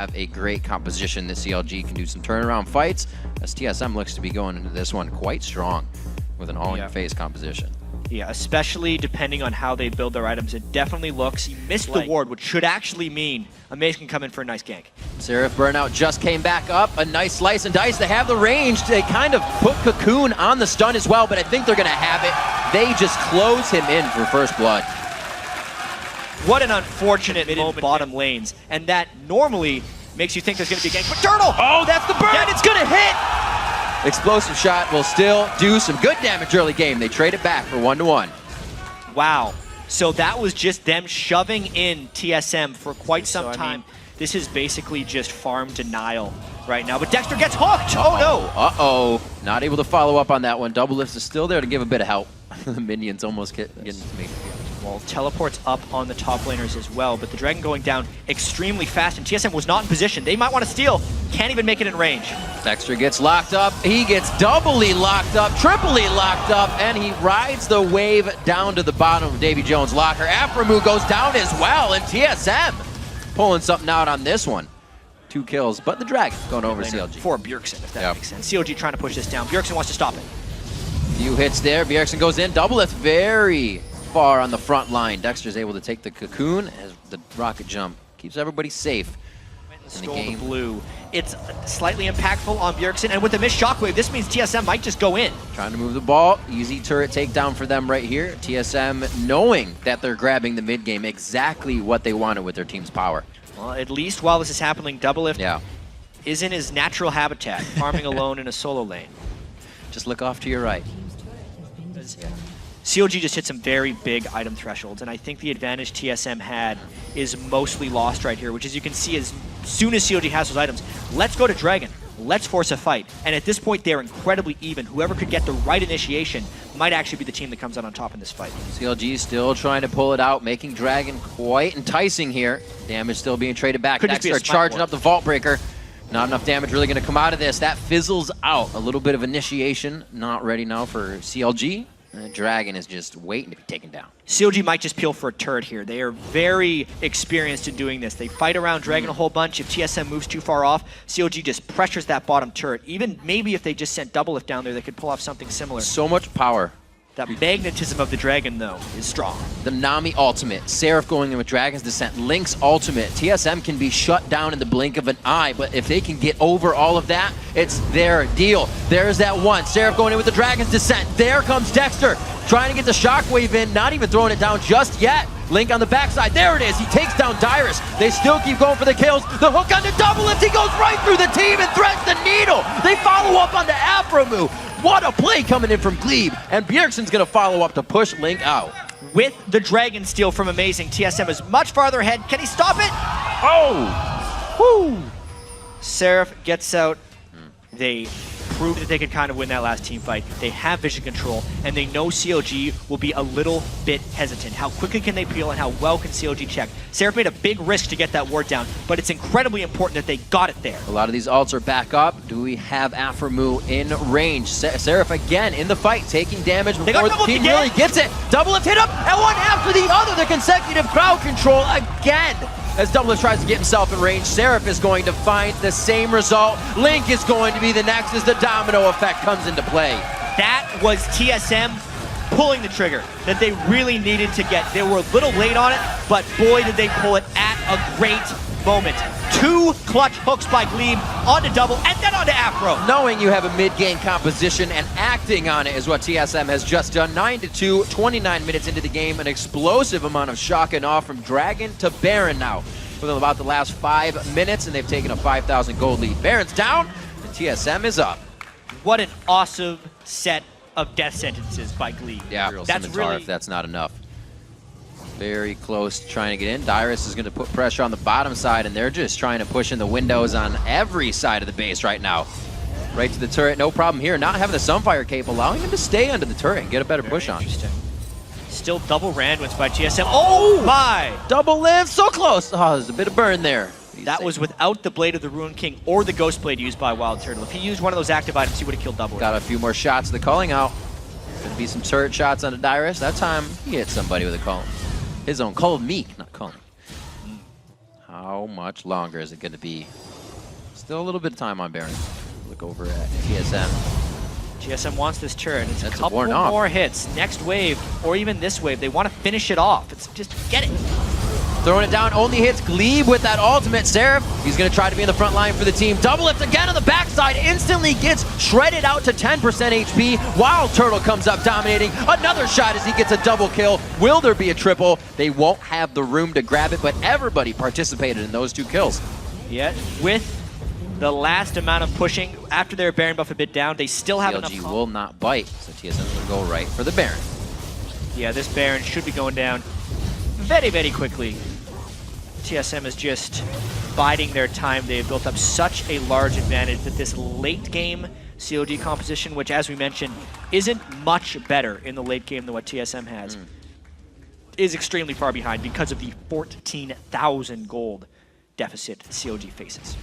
have a great composition that CLG can do some turnaround fights, as TSM looks to be going into this one quite strong with an all-in-your-face composition. Yeah, especially depending on how they build their items. It definitely looks, he missed the ward, which should actually mean Amaze can come in for a nice gank. Seraph Burnout just came back up. A nice slice and dice. They have the range. They kind of put Cocoon on the stun as well, but I think they're going to have it. They just close him in for first blood. What an unfortunate moment bottom lanes. And that normally makes you think there's going to be a gank. But Turtle! Oh, that's the burn! And it's going to hit! Explosive shot will still do some good damage early game. They trade it back for 1-1. Wow. So that was just them shoving in TSM for quite some time. This is basically just farm denial right now. But Dexter gets hooked! Oh no! Uh-oh. Not able to follow up on that one. Double Lift is still there to give a bit of help. The minions almost getting to me. Well, teleports up on the top laners as well, but the Dragon going down extremely fast, and TSM was not in position. They might want to steal. Can't even make it in range. Dexter gets locked up. He gets doubly locked up, triply locked up, and he rides the wave down to the bottom of Davy Jones' locker. Aframu goes down as well, and TSM pulling something out on this one. 2 kills, but the Dragon going over CLG. For Bjergsen, if that makes sense. CLG trying to push this down. Bjergsen wants to stop it. Few hits there. Bjergsen goes in. Double Lift very far on the front line. Dexter's able to take the Cocoon as the rocket jump keeps everybody safe. Stole the blue. It's slightly impactful on Bjergsen, and with the missed shockwave, this means TSM might just go in. Trying to move the ball. Easy turret takedown for them right here. TSM knowing that they're grabbing the mid game, exactly what they wanted with their team's power. Well, at least while this is happening, Double Lift is in his natural habitat, farming alone in a solo lane. Just look off to your right. CLG just hit some very big item thresholds, and I think the advantage TSM had is mostly lost right here, which as you can see, as soon as CLG has those items, let's go to Dragon, let's force a fight. And at this point, they're incredibly even. Whoever could get the right initiation might actually be the team that comes out on top in this fight. CLG still trying to pull it out, making Dragon quite enticing here. Damage still being traded back. Dexter charging up the Vault Breaker. Not enough damage really going to come out of this. That fizzles out. A little bit of initiation. Not ready now for CLG. Dragon is just waiting to be taken down. CLG might just peel for a turret here. They are very experienced in doing this. They fight around Dragon a whole bunch. If TSM moves too far off, CLG just pressures that bottom turret. Even maybe if they just sent Double Lift down there, they could pull off something similar. So much power. That magnetism of the Dragon, though, is strong. The Nami ultimate, Seraph going in with Dragon's Descent, Link's ultimate. TSM can be shut down in the blink of an eye, but if they can get over all of that, it's their deal. There's that one. Seraph going in with the Dragon's Descent. There comes Dexter, trying to get the shockwave in, not even throwing it down just yet. Link on the backside. There it is. He takes down Dyrus. They still keep going for the kills. The hook on the Double Lift. He goes right through the team and threads the needle. They follow up on the Aframu. What a play coming in from Glebe. And Bjergsen's going to follow up to push Link out. With the Dragon Steal from Amazing, TSM is much farther ahead. Can he stop it? Oh! Woo! Seraph gets out. They proved that they could kind of win that last team fight. They have vision control, and they know CLG will be a little bit hesitant. How quickly can they peel, and how well can CLG check? Seraph made a big risk to get that ward down, but it's incredibly important that they got it there. A lot of these ults are back up. Do we have Aframu in range? Seraph again in the fight, taking damage before the team really gets it. Double Lift hit up, and one after the other. The consecutive crowd control again. As Double Lift tries to get himself in range, Seraph is going to find the same result. Link is going to be the next as the domino effect comes into play. That was TSM pulling the trigger that they really needed to get. They were a little late on it, but boy did they pull it at a great moment. 2 clutch hooks by Glebe onto Double and then onto Afro. Knowing you have a mid-game composition and acting on it is what TSM has just done. 9-2, 29 minutes into the game, an explosive amount of shock and awe from Dragon to Baron now. Within about the last 5 minutes, and they've taken a 5,000 gold lead. Baron's down, and TSM is up. What an awesome set of death sentences by Glebe. Yeah, that's really... if that's not enough. Very close to trying to get in. Dyrus is going to put pressure on the bottom side, and they're just trying to push in the windows on every side of the base right now. Right to the turret, no problem here. Not having the Sunfire cape, allowing him to stay under the turret and get a better push on. Still double Randwins by TSM. Oh my! Double Lift, so close. Oh, there's a bit of burn there. That was without the Blade of the Ruin King or the Ghost Blade used by Wild Turtle. If he used one of those active items, he would have killed Double. Got a few more shots. The calling out. Gonna be some turret shots onto Dyrus. That time, he hit somebody with a call. His own call of meek, not calling. How much longer is it going to be? Still a little bit of time on Baron. Look over at TSM. TSM wants this turret. It's That's a couple more hits. Next wave, or even this wave, they want to finish it off. It's just get it. Throwing it down, only hits Glebe with that ultimate. Seraph, he's going to try to be in the front line for the team. Double lift again on the backside, instantly gets shredded out to 10% HP, while Turtle comes up dominating. Another shot as he gets a double kill. Will there be a triple? They won't have the room to grab it, but everybody participated in those 2 kills. Yet, with the last amount of pushing, after their Baron buff a bit down, they still have enough. CLG will not bite, so TSM will go right for the Baron. Yeah, this Baron should be going down very, very quickly. TSM is just biding their time. They have built up such a large advantage that this late game CLG composition, which as we mentioned, isn't much better in the late game than what TSM has, is extremely far behind because of the 14,000 gold deficit CLG faces.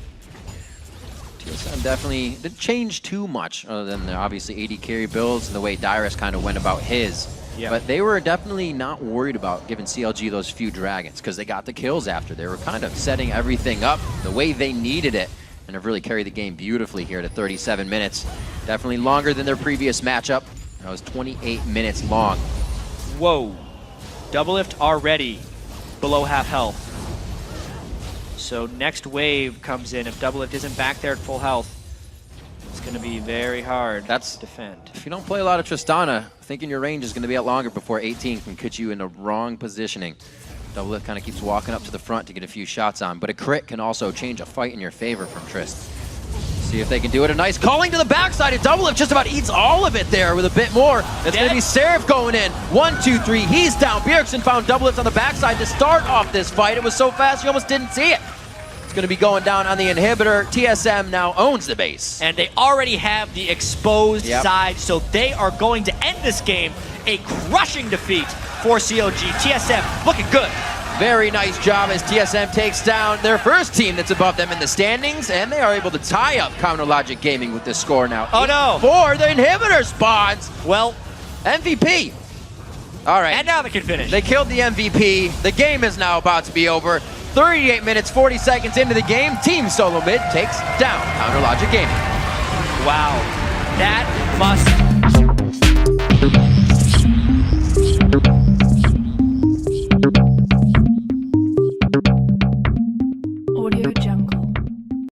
TSM definitely didn't change too much other than the obviously AD carry builds and the way Dyrus kind of went about his. Yeah. But they were definitely not worried about giving CLG those few dragons because they got the kills after. They were kind of setting everything up the way they needed it and have really carried the game beautifully here to 37 minutes. Definitely longer than their previous matchup. That was 28 minutes long. Whoa. Double lift already below half health. So next wave comes in. If double lift isn't back there at full health, it's going to be very hard to defend. If you don't play a lot of Tristana, thinking your range is going to be out longer before 18 can put you in the wrong positioning. Double lift kind of keeps walking up to the front to get a few shots on, but a crit can also change a fight in your favor from Trist. See if they can do it. A nice calling to the backside, and double lift just about eats all of it there with a bit more. It's going to be Seraph going in. 1, 2, 3, he's down. Bjergsen found double lift on the backside to start off this fight. It was so fast you almost didn't see it. It's going to be going down on the inhibitor. TSM now owns the base. And they already have the exposed side, so they are going to end this game a crushing defeat for CLG. TSM looking good. Very nice job as TSM takes down their first team that's above them in the standings, and they are able to tie up Counter Logic Gaming with this score now. Oh no! 4, the inhibitor spawns. Well, MVP. All right. And now they can finish. They killed the MVP. The game is now about to be over. 38 minutes, 40 seconds into the game, Team Solo Mid takes down Counter Logic Gaming. Wow, that must